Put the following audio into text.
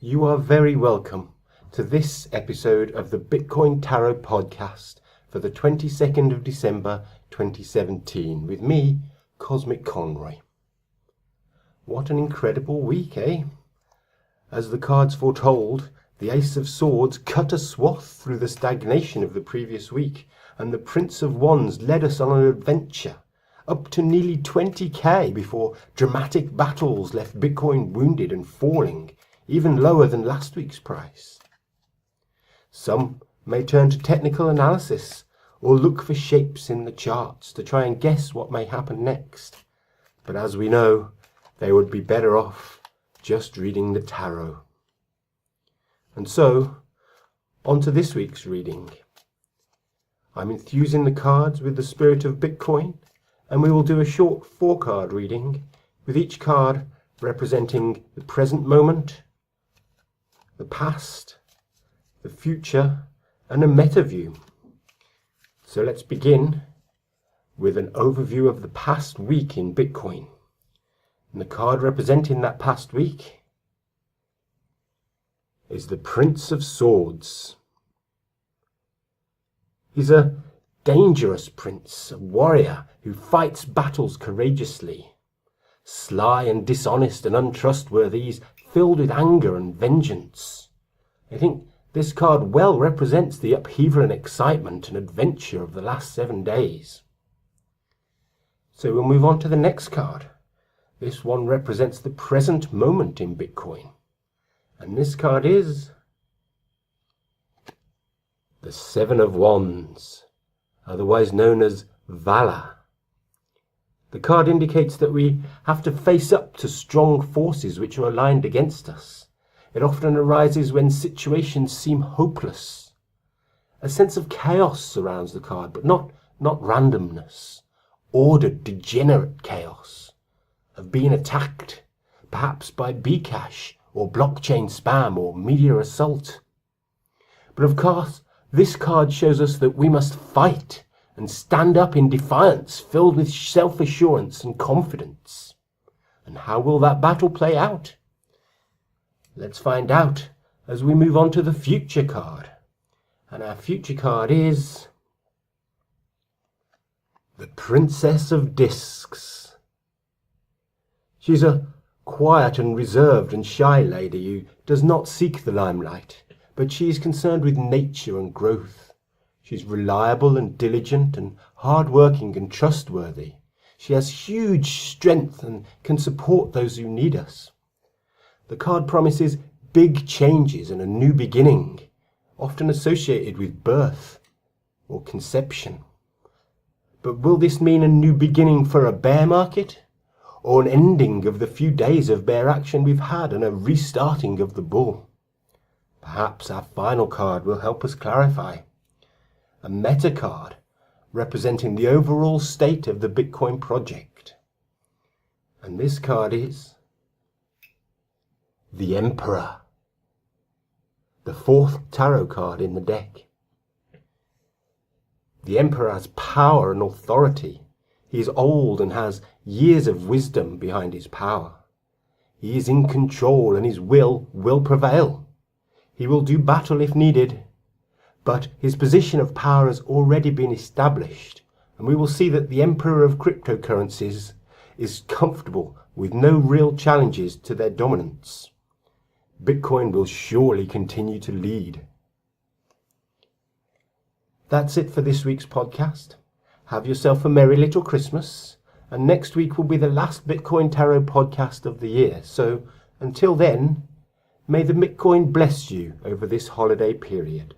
You are very welcome to this episode of the Bitcoin Tarot podcast for the 22nd of December 2017 with me, Cosmic Conroy. What an incredible week, eh? As the cards foretold, the Ace of Swords cut a swath through the stagnation of the previous week, and the Prince of Wands led us on an adventure up to nearly 20k before dramatic battles left Bitcoin wounded and falling even lower than last week's price. Some may turn to technical analysis or look for shapes in the charts to try and guess what may happen next. But as we know, they would be better off just reading the tarot. And so, on to this week's reading. I'm infusing the cards with the spirit of Bitcoin, and we will do a short 4-card reading, with each card representing the present moment, the past, the future, and a meta view. So let's begin with an overview of the past week in Bitcoin. And the card representing that past week is the Prince of Swords. He's a dangerous prince, a warrior who fights battles courageously. Sly and dishonest and untrustworthy, he's filled with anger and vengeance. I think this card well represents the upheaval and excitement and adventure of the last 7 days. So we'll move on to the next card. This one represents the present moment in Bitcoin. And this card is the Seven of Wands, otherwise known as valour. The card indicates that we have to face up to strong forces which are aligned against us. It often arises when situations seem hopeless. A sense of chaos surrounds the card, but not randomness. Ordered, degenerate chaos. Of being attacked, perhaps by Bcash or blockchain spam or media assault. But of course, this card shows us that we must fight and stand up in defiance, filled with self-assurance and confidence. And how will that battle play out? Let's find out as we move on to the future card. And our future card is the Princess of Discs. She's a quiet and reserved and shy lady who does not seek the limelight, but she is concerned with nature and growth. She's reliable and diligent and hard-working and trustworthy. She has huge strength and can support those who need us. The card promises big changes and a new beginning, often associated with birth or conception. But will this mean a new beginning for a bear market? Or an ending of the few days of bear action we've had and a restarting of the bull? Perhaps our final card will help us clarify. A meta card representing the overall state of the Bitcoin project. And this card is the Emperor, the 4th tarot card in the deck. The Emperor has power and authority. He is old and has years of wisdom behind his power. He is in control and his will prevail. He will do battle if needed. But his position of power has already been established, and we will see that the Emperor of cryptocurrencies is comfortable with no real challenges to their dominance. Bitcoin will surely continue to lead. That's it for this week's podcast. Have yourself a merry little Christmas, and next week will be the last Bitcoin Tarot podcast of the year. So until then, may the Bitcoin bless you over this holiday period.